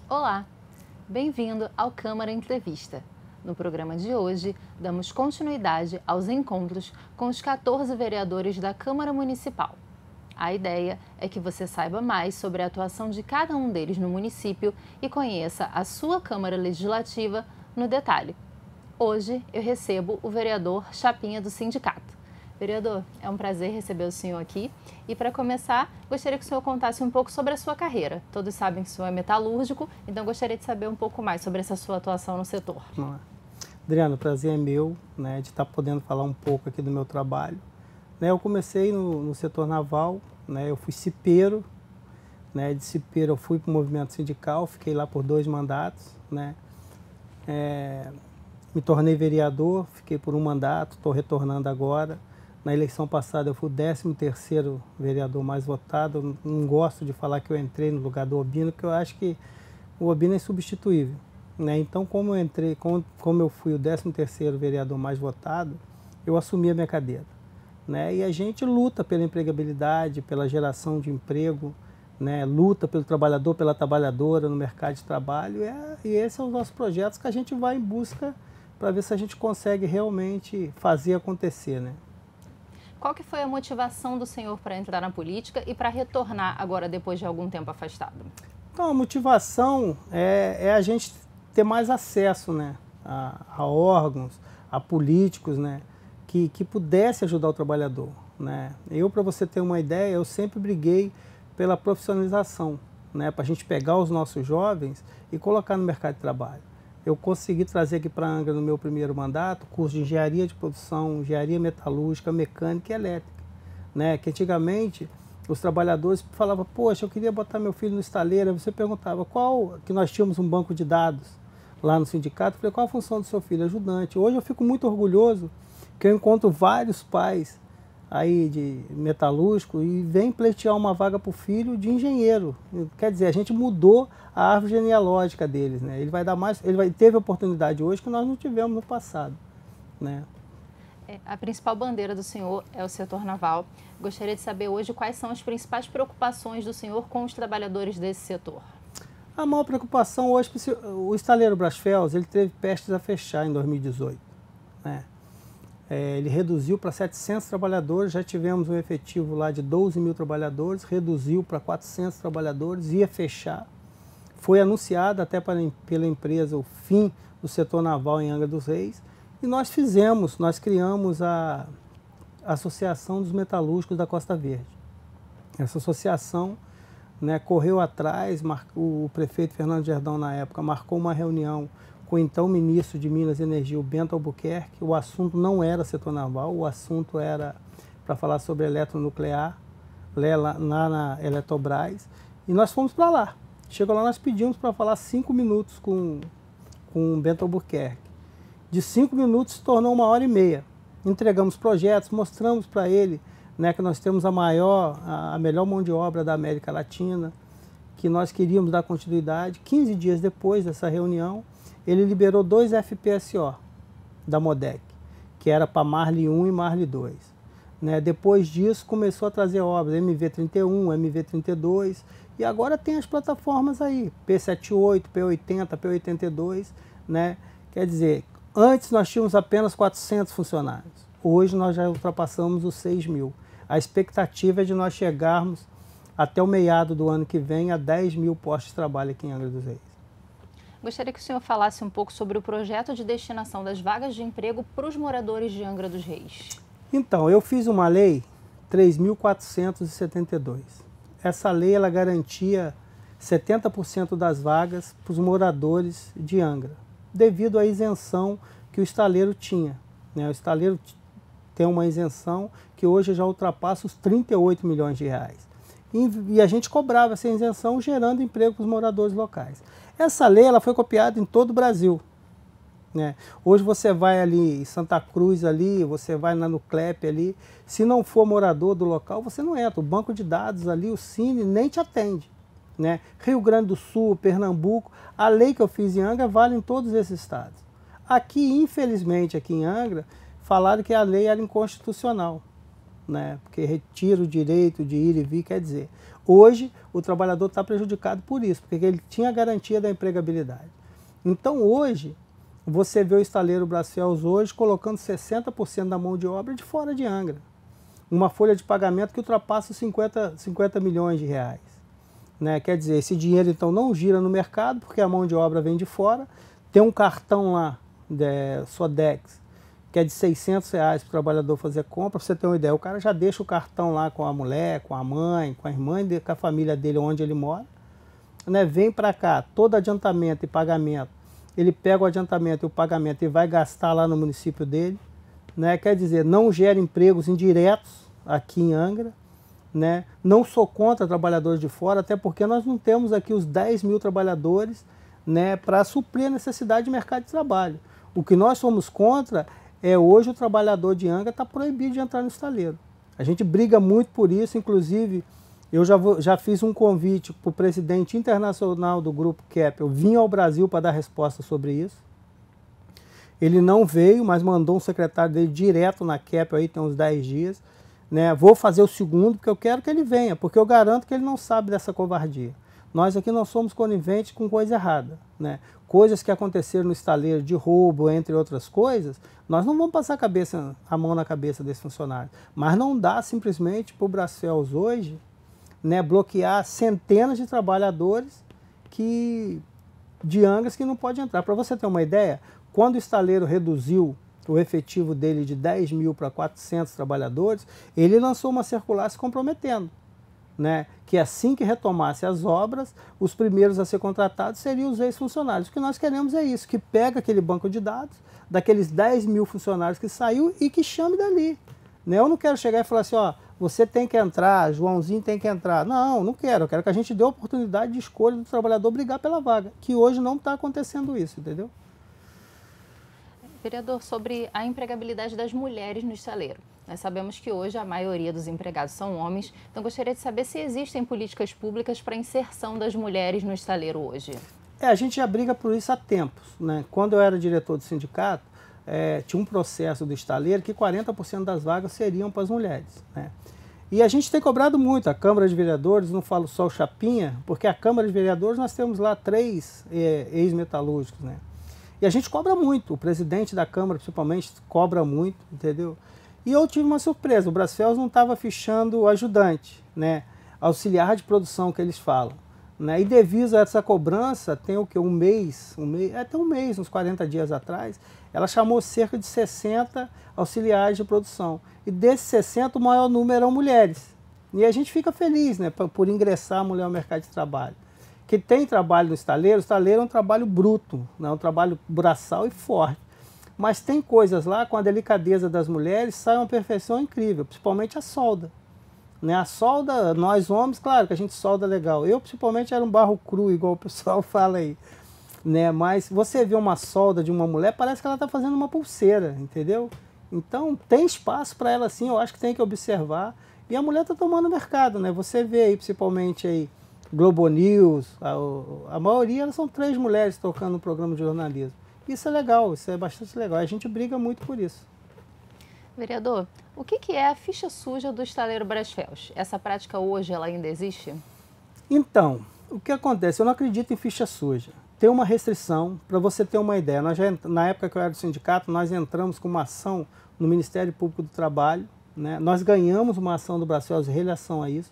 Olá, bem-vindo ao Câmara Entrevista. No programa de hoje, damos continuidade aos encontros com os 14 vereadores da Câmara Municipal. A ideia é que você saiba mais sobre a atuação de cada um deles no município e conheça a sua Câmara Legislativa no detalhe. Hoje eu recebo o vereador Chapinha do Sindicato. Vereador, é um prazer receber o senhor aqui. E para começar, gostaria que o senhor contasse um pouco sobre a sua carreira. Todos sabem que o senhor é metalúrgico, então gostaria de saber um pouco mais sobre essa sua atuação no setor. Adriano, o prazer é meu, de estar podendo falar um pouco aqui do meu trabalho. Eu comecei no setor naval, eu fui cipeiro, de cipeiro eu fui para o movimento sindical, fiquei lá por 2 mandatos, me tornei vereador, fiquei por 1 mandato, estou retornando agora. Na eleição passada eu fui o 13º vereador mais votado. Eu não gosto de falar que eu entrei no lugar do Obina, porque eu acho que o Obina é insubstituível. Então, como eu fui o 13º vereador mais votado, eu assumi a minha cadeira. E a gente luta pela empregabilidade, pela geração de emprego, luta pelo trabalhador, pela trabalhadora no mercado de trabalho. E esses são os nossos projetos que a gente vai em busca para ver se a gente consegue realmente fazer acontecer. Qual que foi a motivação do senhor para entrar na política e para retornar agora depois de algum tempo afastado? Então, a motivação é a gente ter mais acesso a órgãos, a políticos que pudesse ajudar o trabalhador. Eu, para você ter uma ideia, eu sempre briguei pela profissionalização, para a gente pegar os nossos jovens e colocar no mercado de trabalho. Eu consegui trazer aqui para Angra, no meu primeiro mandato, curso de engenharia de produção, engenharia metalúrgica, mecânica e elétrica. Que antigamente os trabalhadores falavam, poxa, eu queria botar meu filho no estaleiro. Aí você perguntava, que nós tínhamos um banco de dados lá no sindicato. Eu falei, qual a função do seu filho? Ajudante. Hoje eu fico muito orgulhoso que eu encontro vários pais aí de metalúrgico e vem pleitear uma vaga para o filho de engenheiro. Quer dizer, a gente mudou a árvore genealógica deles. Ele teve oportunidade hoje que nós não tivemos no passado. A principal bandeira do senhor é o setor naval. Gostaria de saber hoje quais são as principais preocupações do senhor com os trabalhadores desse setor. A maior preocupação hoje, o estaleiro Brasfels, ele teve prestes a fechar em 2018. Ele reduziu para 700 trabalhadores, já tivemos um efetivo lá de 12 mil trabalhadores, reduziu para 400 trabalhadores, ia fechar. Foi anunciado até pela empresa o fim do setor naval em Angra dos Reis e nós criamos a Associação dos Metalúrgicos da Costa Verde. Essa associação correu atrás, o prefeito Fernando Gerdau na época marcou uma reunião com o então ministro de Minas e Energia, o Bento Albuquerque. O assunto não era setor naval, o assunto era para falar sobre eletronuclear, lá na Eletrobras, e nós fomos para lá. Chegou lá, nós pedimos para falar 5 minutos com o Bento Albuquerque. De 5 minutos se tornou 1h30. Entregamos projetos, mostramos para ele que nós temos a melhor mão de obra da América Latina, que nós queríamos dar continuidade. 15 dias depois dessa reunião, ele liberou 2 FPSO da MODEC, que era para Marli 1 e Marli 2. Depois disso, começou a trazer obras MV31, MV32, e agora tem as plataformas aí, P78, P80, P82. Quer dizer, antes nós tínhamos apenas 400 funcionários, hoje nós já ultrapassamos os 6 mil. A expectativa é de nós chegarmos até o meado do ano que vem a 10 mil postos de trabalho aqui em Angra dos Reis. Gostaria que o senhor falasse um pouco sobre o projeto de destinação das vagas de emprego para os moradores de Angra dos Reis. Então, eu fiz uma lei 3.472. Essa lei ela garantia 70% das vagas para os moradores de Angra, devido à isenção que o estaleiro tinha. O estaleiro tem uma isenção que hoje já ultrapassa os 38 milhões de reais. E a gente cobrava essa isenção gerando emprego para os moradores locais. Essa lei ela foi copiada em todo o Brasil. Hoje você vai ali em Santa Cruz, ali, você vai na Nuclep ali, se não for morador do local, você não entra. O banco de dados ali, o Cine, nem te atende. Rio Grande do Sul, Pernambuco, a lei que eu fiz em Angra vale em todos esses estados. Aqui, infelizmente, aqui em Angra, falaram que a lei era inconstitucional. Porque retira o direito de ir e vir, quer dizer, Hoje, o trabalhador está prejudicado por isso, porque ele tinha a garantia da empregabilidade. Então, hoje, você vê o estaleiro Brasfels hoje colocando 60% da mão de obra de fora de Angra. Uma folha de pagamento que ultrapassa os 50 milhões de reais. Né? Quer dizer, esse dinheiro então não gira no mercado, porque a mão de obra vem de fora. Tem um cartão lá, Sodex, que é de R$600 para o trabalhador fazer compra. Para você ter uma ideia, o cara já deixa o cartão lá com a mulher, com a mãe, com a irmã, com a família dele, onde ele mora. Né? Vem para cá, todo adiantamento e pagamento. Ele pega o adiantamento e o pagamento e vai gastar lá no município dele. Né? Quer dizer, não gera empregos indiretos aqui em Angra. Né? Não sou contra trabalhadores de fora, até porque nós não temos aqui os 10 mil trabalhadores, né, para suprir a necessidade de mercado de trabalho. O que nós somos contra é hoje o trabalhador de Angra está proibido de entrar no estaleiro. A gente briga muito por isso, inclusive eu já fiz um convite para o presidente internacional do Grupo Keppel vir ao Brasil para dar resposta sobre isso. Ele não veio, mas mandou um secretário dele direto na Keppel, aí tem uns 10 dias. Né? Vou fazer o segundo, porque eu quero que ele venha, porque eu garanto que ele não sabe dessa covardia. Nós aqui não somos coniventes com coisa errada. Né? Coisas que aconteceram no estaleiro de roubo, entre outras coisas, nós não vamos passar a mão na cabeça desse funcionário. Mas não dá simplesmente para o Brasfels hoje, né, bloquear centenas de trabalhadores de Angras que não pode entrar. Para você ter uma ideia, quando o estaleiro reduziu o efetivo dele de 10 mil para 400 trabalhadores, ele lançou uma circular se comprometendo, né, que assim que retomasse as obras, os primeiros a ser contratados seriam os ex-funcionários. O que nós queremos é isso, que pega aquele banco de dados, daqueles 10 mil funcionários que saiu e que chame dali. Né? Eu não quero chegar e falar assim, ó, você tem que entrar, Joãozinho tem que entrar. Não, não quero. Eu quero que a gente dê a oportunidade de escolha do trabalhador brigar pela vaga, que hoje não está acontecendo isso, entendeu? Vereador, sobre a empregabilidade das mulheres no estaleiro. Nós sabemos que hoje a maioria dos empregados são homens, então gostaria de saber se existem políticas públicas para a inserção das mulheres no estaleiro hoje. A gente já briga por isso há tempos. Né? Quando eu era diretor do sindicato, tinha um processo do estaleiro que 40% das vagas seriam para as mulheres. Né? E a gente tem cobrado muito, a Câmara de Vereadores, não falo só o Chapinha, porque a Câmara de Vereadores nós temos lá 3 ex-metalúrgicos. Né? E a gente cobra muito, o presidente da Câmara principalmente cobra muito, entendeu? E eu tive uma surpresa, o Brasfels não estava fichando o ajudante, né? Auxiliar de produção que eles falam. Né? E devido a essa cobrança, tem o que? Um mês, até um mês, uns 40 dias atrás, ela chamou cerca de 60 auxiliares de produção. E desses 60, o maior número eram mulheres. E a gente fica feliz, né, por ingressar a mulher ao mercado de trabalho. Que tem trabalho no estaleiro, o estaleiro é um trabalho bruto, né, um trabalho braçal e forte. Mas tem coisas lá, com a delicadeza das mulheres, sai uma perfeição incrível, principalmente a solda. Né? A solda, nós homens, claro que a gente solda legal. Eu, principalmente, era um barro cru, igual o pessoal fala aí. Né? Mas você vê uma solda de uma mulher, parece que ela está fazendo uma pulseira, entendeu? Então, tem espaço para ela sim, eu acho que tem que observar. E a mulher está tomando mercado, né? Você vê aí, principalmente aí, Globo News, a maioria elas são 3 mulheres tocando no programa de jornalismo. Isso é legal, isso é bastante legal. A gente briga muito por isso. Vereador, o que é a ficha suja do estaleiro Brasfels? Essa prática hoje ela ainda existe? Então, o que acontece? Eu não acredito em ficha suja. Tem uma restrição, para você ter uma ideia. Na época que eu era do sindicato, nós entramos com uma ação no Ministério Público do Trabalho. Né? Nós ganhamos uma ação do Brasfels em relação a isso,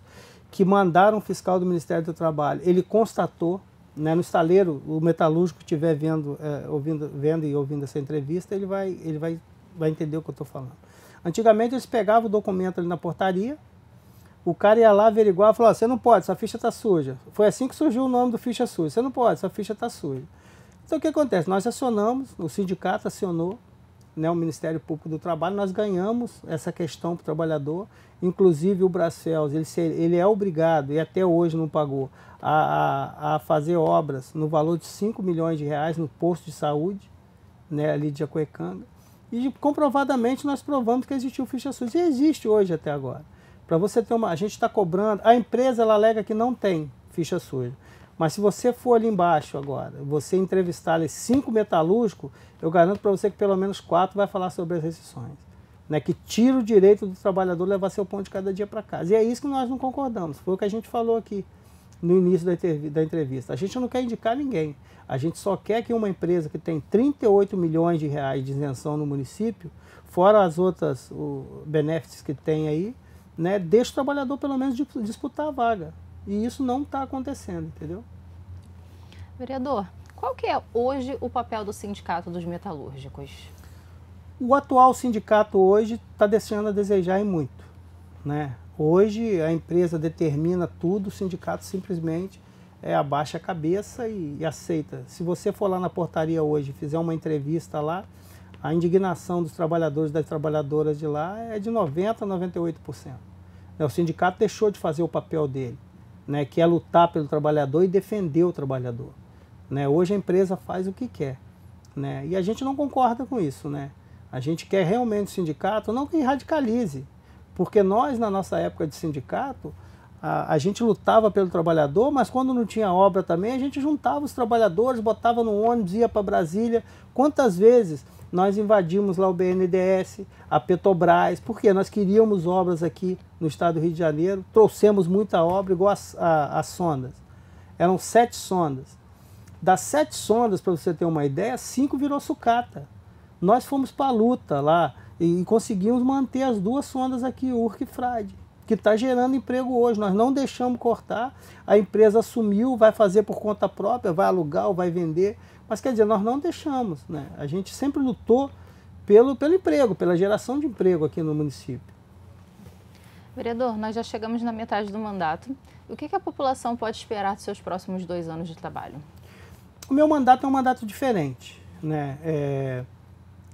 que mandaram um fiscal do Ministério do Trabalho. Ele constatou, né, no estaleiro, o metalúrgico que estiver vendo e ouvindo essa entrevista, ele vai entender o que eu estou falando. Antigamente eles pegavam o documento ali na portaria, o cara ia lá averiguar e falou, você não pode, sua ficha está suja. Foi assim que surgiu o nome do ficha suja, você não pode, sua ficha está suja. Então o que acontece? Nós acionamos, o sindicato acionou, né, o Ministério Público do Trabalho, nós ganhamos essa questão para o trabalhador, inclusive o Brasfels, ele é obrigado, e até hoje não pagou, a fazer obras no valor de 5 milhões de reais no posto de saúde, né, ali de Jacuecanga, e comprovadamente nós provamos que existiu ficha suja, e existe hoje até agora. Para você ter a gente está cobrando, a empresa ela alega que não tem ficha suja, mas se você for ali embaixo agora, você entrevistar ali 5 metalúrgicos, eu garanto para você que pelo menos 4 vai falar sobre as restrições. né, que tira o direito do trabalhador levar seu pão de cada dia para casa. E é isso que nós não concordamos, foi o que a gente falou aqui no início da entrevista. A gente não quer indicar ninguém, a gente só quer que uma empresa que tem 38 milhões de reais de isenção no município, fora as outras benefícios que tem aí, né, deixe o trabalhador pelo menos disputar a vaga. E isso não está acontecendo, entendeu? Vereador, qual que é hoje o papel do Sindicato dos Metalúrgicos? O atual sindicato hoje está deixando a desejar e muito, né? Hoje a empresa determina tudo, o sindicato simplesmente abaixa a cabeça e aceita. Se você for lá na portaria hoje e fizer uma entrevista lá, a indignação dos trabalhadores e das trabalhadoras de lá é de 90% a 98%. O sindicato deixou de fazer o papel dele, né, que é lutar pelo trabalhador e defender o trabalhador. Né? Hoje a empresa faz o que quer, né? E a gente não concorda com isso, né? A gente quer realmente o sindicato, não que radicalize, porque nós, na nossa época de sindicato, a gente lutava pelo trabalhador, mas quando não tinha obra também, a gente juntava os trabalhadores, botava no ônibus, ia para Brasília. Quantas vezes nós invadimos lá o BNDES, a Petrobras, porque nós queríamos obras aqui no estado do Rio de Janeiro, trouxemos muita obra, igual as sondas. Eram 7 sondas. Das 7 sondas, para você ter uma ideia, 5 virou sucata. Nós fomos para a luta lá e conseguimos manter as 2 sondas aqui, Urca e Frade, que está gerando emprego hoje. Nós não deixamos cortar, a empresa assumiu, vai fazer por conta própria, vai alugar ou vai vender. Mas quer dizer, nós não deixamos, né? A gente sempre lutou pelo emprego, pela geração de emprego aqui no município. Vereador, nós já chegamos na metade do mandato. O que a população pode esperar dos seus próximos 2 anos de trabalho? O meu mandato é um mandato diferente, né?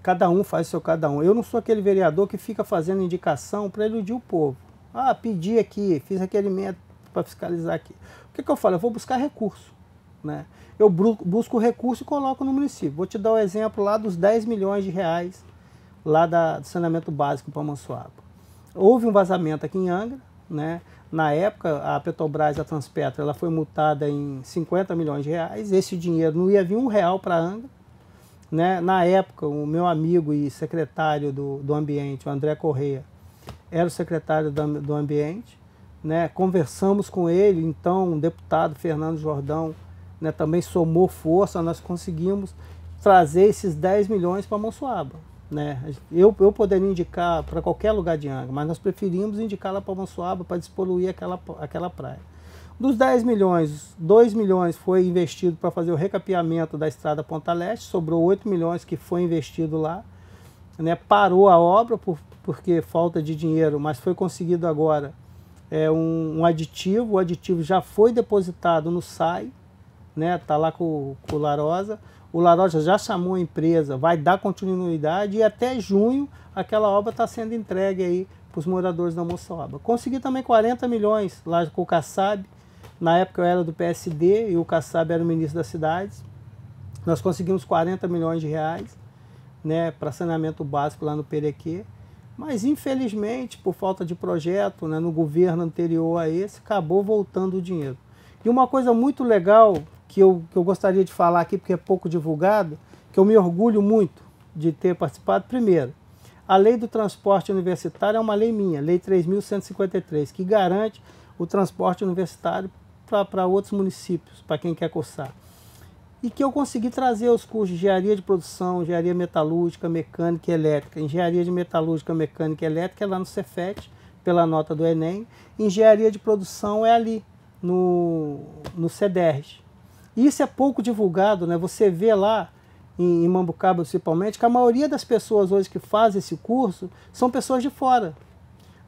Cada um faz o seu cada um. Eu não sou aquele vereador que fica fazendo indicação para iludir o povo. Ah, pedi aqui, fiz requerimento para fiscalizar aqui. O que eu falo? Eu vou buscar recurso, né? Eu busco recurso e coloco no município. Vou te dar o exemplo lá dos 10 milhões de reais lá do saneamento básico para Amonçoaba. Houve um vazamento aqui em Angra, né? Na época, a Petrobras, a Transpetro, ela foi multada em 50 milhões de reais. Esse dinheiro não ia vir R$1 para Angra. Né? Na época, o meu amigo e secretário do Ambiente, o André Correia, era o secretário do Ambiente. Né? Conversamos com ele, então o deputado Fernando Jordão, né, também somou força, nós conseguimos trazer esses 10 milhões para Amonçoaba. Né? Eu poderia indicar para qualquer lugar de Angra, mas nós preferimos indicar lá para Amonçoaba para despoluir aquela praia. Dos 10 milhões, 2 milhões foi investido para fazer o recapeamento da estrada Ponta Leste, sobrou 8 milhões que foi investido lá. Né? Parou a obra porque falta de dinheiro, mas foi conseguido agora um aditivo. O aditivo já foi depositado no SAI, né? Tá lá com o Larosa. O Larosa já chamou a empresa, vai dar continuidade e até junho aquela obra está sendo entregue aí para os moradores da Amonçoaba. Consegui também 40 milhões lá com o Kassab. Na época eu era do PSD e o Kassab era o ministro das cidades. Nós conseguimos 40 milhões de reais, né, para saneamento básico lá no Perequê. Mas infelizmente, por falta de projeto, né, no governo anterior a esse, acabou voltando o dinheiro. E uma coisa muito legal que eu gostaria de falar aqui, porque é pouco divulgado, que eu me orgulho muito de ter participado. Primeiro, a lei do transporte universitário é uma lei minha, Lei 3.153, que garante o transporte universitário para outros municípios, para quem quer cursar. E que eu consegui trazer os cursos de engenharia de produção, engenharia metalúrgica, mecânica e elétrica. Engenharia de metalúrgica, mecânica e elétrica é lá no Cefet, pela nota do Enem. Engenharia de produção é ali, no CEDERJ. Isso é pouco divulgado, né? Você vê lá, em Mambucaba principalmente, que a maioria das pessoas hoje que fazem esse curso são pessoas de fora.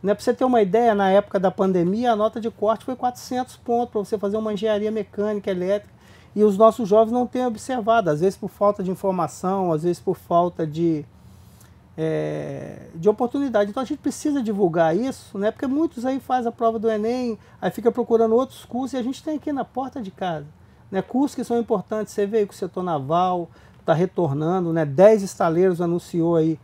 Né? Para você ter uma ideia, na época da pandemia, a nota de corte foi 400 pontos para você fazer uma engenharia mecânica, elétrica. E os nossos jovens não têm observado, às vezes por falta de informação, às vezes por falta de oportunidade. Então a gente precisa divulgar isso, né? Porque muitos aí fazem a prova do Enem, aí fica procurando outros cursos, e a gente tem aqui na porta de casa. Né? Cursos que são importantes, você vê aí que o setor naval está retornando, né? 10 estaleiros anunciou aí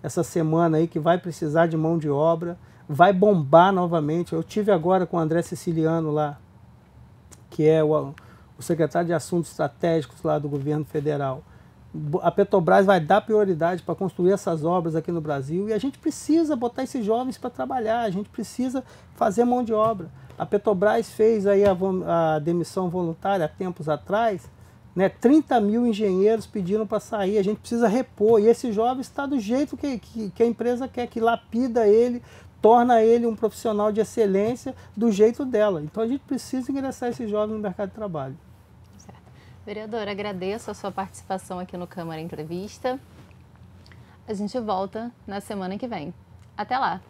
essa semana aí que vai precisar de mão de obra, vai bombar novamente. Eu tive agora com o André Siciliano lá, que é o secretário de Assuntos Estratégicos lá do governo federal. A Petrobras vai dar prioridade para construir essas obras aqui no Brasil e a gente precisa botar esses jovens para trabalhar, a gente precisa fazer mão de obra. A Petrobras fez aí a demissão voluntária há tempos atrás, né? 30 mil engenheiros pediram para sair, a gente precisa repor, e esse jovem está do jeito que a empresa quer, que lapida ele, torna ele um profissional de excelência do jeito dela. Então a gente precisa ingressar esse jovem no mercado de trabalho. Vereador, agradeço a sua participação aqui no Câmara Entrevista. A gente volta na semana que vem. Até lá!